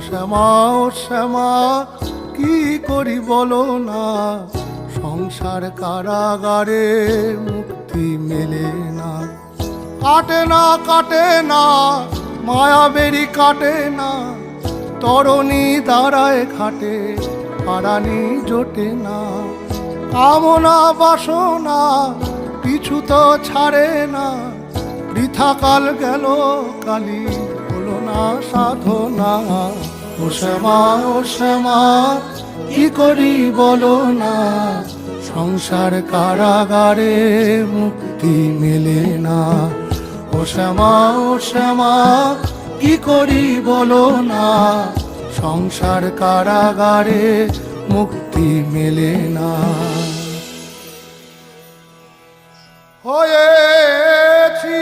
শ্যামা ও শ্যামা কি করি বলো না, সংসার কারাগারে মুক্তি মেলে না। কাটে না কাটে না মায়া বেরি কাটে না, তরণী দাঁড়ায় খাটে পারানি জোটে না। কামনা বাসনা পিছু তো ছাড়ে না, বৃথা কাল গেল কালি হলো না সাধনা। ও শ্যামা ও শ্যামা কি করি বলো না, সংসার কারাগারে মুক্তি মেলে না। ও শ্যামা ও শ্যামা কি করি বলো না, সংসার কারাগারে মুক্তি মেলে না। হয়েছি